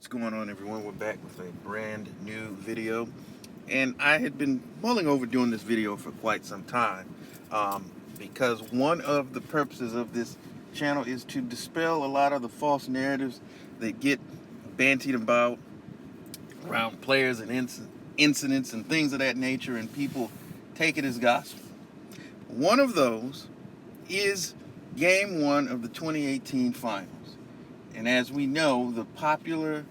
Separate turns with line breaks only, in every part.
What's going on, everyone? We're back with a brand new video, and I had been mulling over doing this video for quite some time because one of the purposes of this channel is to dispel a lot of the false narratives that get bantied about around players and incidents and things of that nature, and people take it as gospel. One of those is Game 1 of the 2018 finals. And as we know, the popular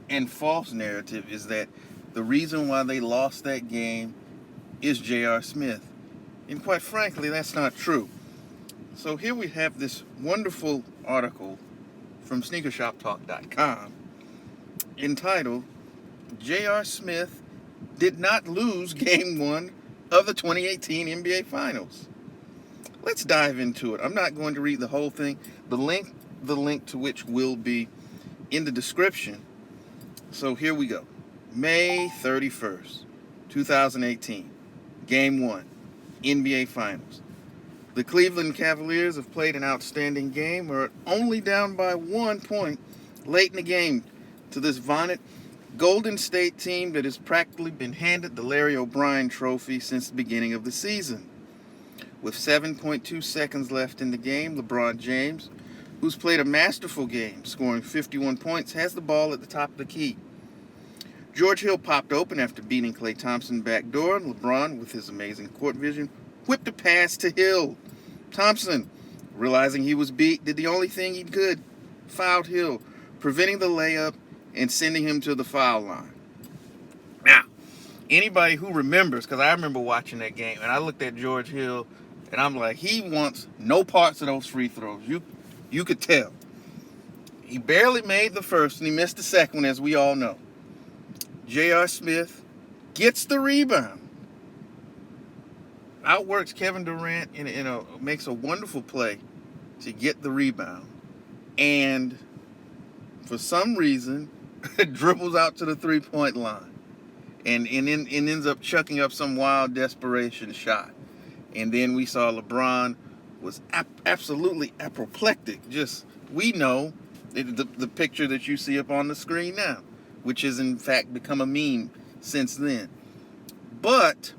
and false narrative is that the reason why they lost that game is J.R. Smith. And quite frankly, that's not true. So here we have this wonderful article from sneakershoptalk.com entitled, J.R. Smith did not lose Game 1 of the 2018 NBA Finals. Let's dive into it. I'm not going to read the whole thing. The link to which will be in the description. So here we go. May 31st, 2018, Game 1, NBA Finals. The Cleveland Cavaliers have played an outstanding game, are only down by 1 point late in the game to this vaunted Golden State team that has practically been handed the Larry O'Brien trophy since the beginning of the season. With 7.2 seconds left in the game, LeBron James, who's played a masterful game, scoring 51 points, has the ball at the top of the key. George Hill popped open after beating Klay Thompson backdoor, and LeBron, with his amazing court vision, whipped a pass to Hill. Thompson, realizing he was beat, did the only thing he could, fouled Hill, preventing the layup and sending him to the foul line. Now, anybody who remembers, because I remember watching that game, and I looked at George Hill, and I'm like, he wants no parts of those free throws. You could tell. He barely made the first, and he missed the second one, as we all know. J.R. Smith gets the rebound, outworks Kevin Durant, and makes a wonderful play to get the rebound. And for some reason, dribbles out to the three-point line and ends up chucking up some wild desperation shot. And then we saw LeBron was absolutely apoplectic. We know the picture that you see up on the screen now, which has in fact become a meme since then. But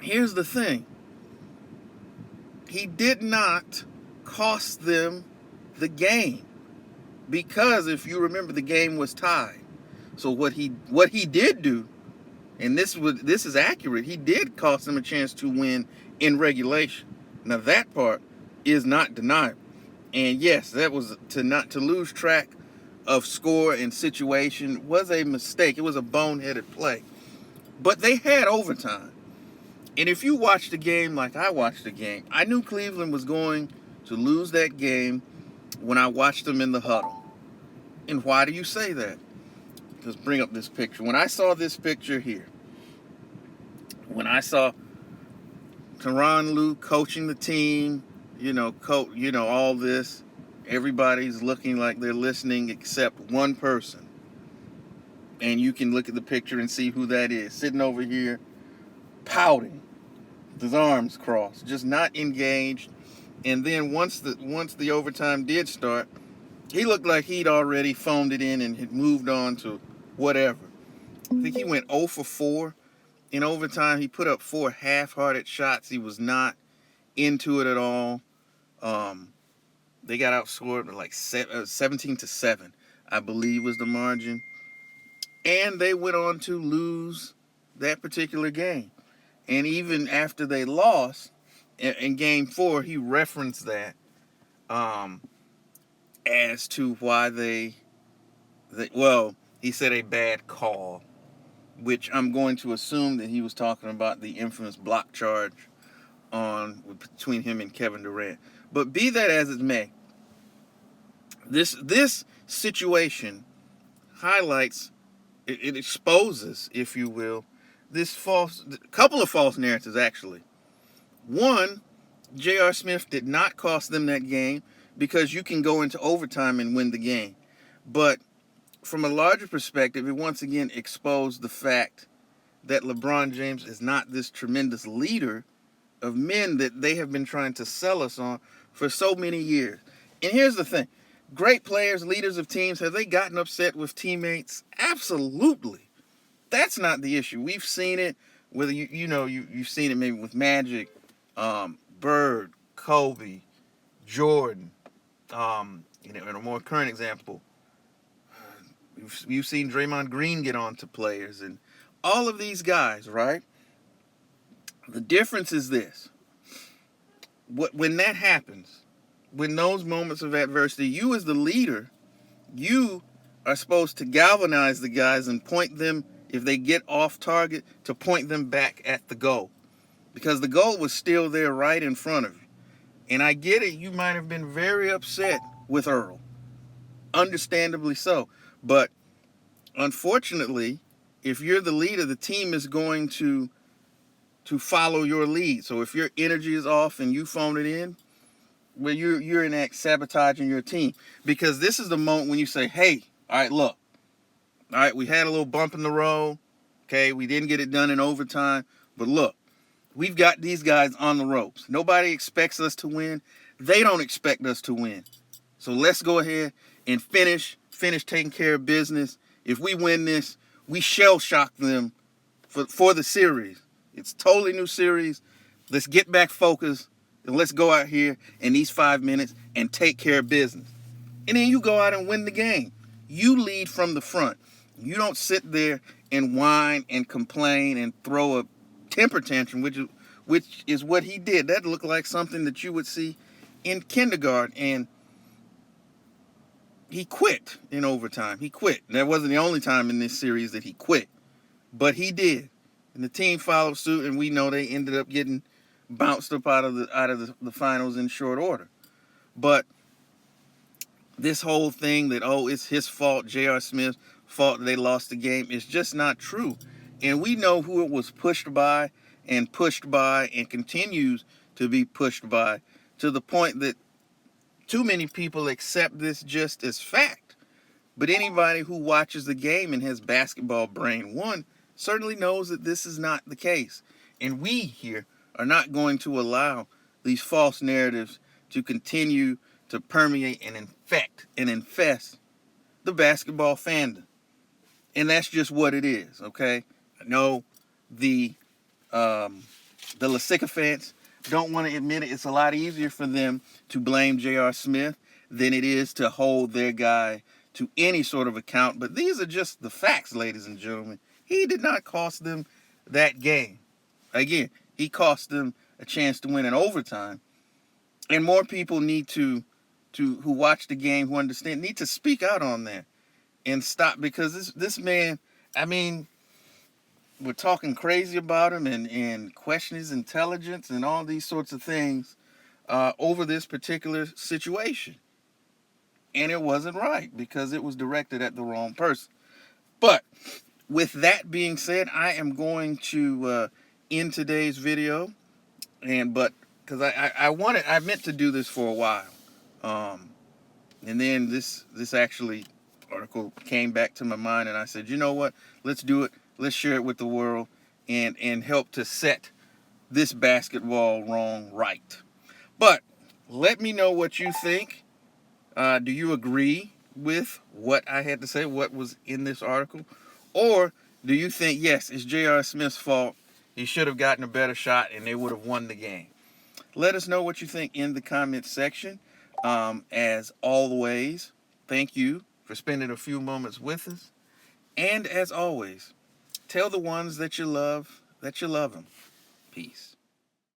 here's the thing. He did not cost them the game, because if you remember, the game was tied. So what he did do, and this is accurate, he did cost them a chance to win in regulation. Now that part is not deniable. And yes, that was to lose track of score and situation was a mistake. It was a boneheaded play. But they had overtime. And if you watch the game like I watched the game, I knew Cleveland was going to lose that game when I watched them in the huddle. And why do you say that? Let's bring up this picture. When I saw this picture here, when I saw Tyronn Lue coaching the team, all this, everybody's looking like they're listening except one person. And you can look at the picture and see who that is, sitting over here pouting, with his arms crossed, just not engaged. And then once the overtime did start, he looked like he'd already phoned it in and had moved on to whatever. I think he went 0 for 4 in overtime. He put up 4 half-hearted shots. He was not into it at all. They got outscored like 17-7, I believe was the margin. And they went on to lose that particular game. And even after they lost in Game 4, he referenced that as to why he said a bad call, which I'm going to assume that he was talking about the infamous block charge between him and Kevin Durant. But be that as it may, this situation highlights, it exposes, if you will, couple of false narratives actually. One, J.R. Smith did not cost them that game because you can go into overtime and win the game. But from a larger perspective, it once again exposed the fact that LeBron James is not this tremendous leader of men that they have been trying to sell us on for so many years. And here's the thing. Great players, leaders of teams, have they gotten upset with teammates? Absolutely. That's not the issue. We've seen it. Whether you've seen it maybe with Magic, Bird, Kobe, Jordan. In a more current example, you've seen Draymond Green get on to players and all of these guys, right? The difference is this: when that happens, when those moments of adversity, you as the leader, you are supposed to galvanize the guys and point them, if they get off target, to point them back at the goal. Because the goal was still there right in front of you. And I get it, you might have been very upset with Earl. Understandably so. But unfortunately, if you're the leader, the team is going to follow your lead. So if your energy is off and you phone it in, well, you're in act sabotaging your team. Because this is the moment when you say, hey, all right, look. All right, we had a little bump in the road. Okay, we didn't get it done in overtime. But look, we've got these guys on the ropes. Nobody expects us to win. They don't expect us to win. So let's go ahead and finish taking care of business. If we win this, we shell shock them for the series. It's a totally new series. Let's get back focused, and let's go out here in these 5 minutes and take care of business. And then you go out and win the game. You lead from the front. You don't sit there and whine and complain and throw a temper tantrum, which is what he did. That looked like something that you would see in kindergarten. And he quit in overtime. He quit. That wasn't the only time in this series that he quit, but he did. And the team followed suit, and we know they ended up getting bounced up out of the finals in short order. But this whole thing that, oh, it's his fault, J.R. Smith's fault that they lost the game, is just not true. And we know who it was pushed by and continues to be pushed by, to the point that too many people accept this just as fact. But anybody who watches the game and has basketball brain, one, certainly knows that this is not the case. And we here are not going to allow these false narratives to continue to permeate and infect and infest the basketball fandom. And that's just what it is, okay? I know the sycophants don't want to admit it. It's a lot easier for them to blame J.R. Smith than it is to hold their guy to any sort of account. But these are just the facts, ladies and gentlemen. He did not cost them that game. Again, he cost them a chance to win in overtime. And more people need to who watch the game, who understand, need to speak out on that and stop, because this man, I mean, we're talking crazy about him and question his intelligence and all these sorts of things over this particular situation. And it wasn't right because it was directed at the wrong person. But with that being said, I am going to end today's video. But because I meant to do this for a while. And then this actually article came back to my mind, and I said, you know what? Let's do it. Let's share it with the world and help to set this basketball wrong right. But let me know what you think. Do you agree with what I had to say, what was in this article? Or do you think, yes, it's J.R. Smith's fault, he should have gotten a better shot and they would have won the game? Let us know what you think in the comments section. As always, thank you for spending a few moments with us. And as always, tell the ones that you love them. Peace.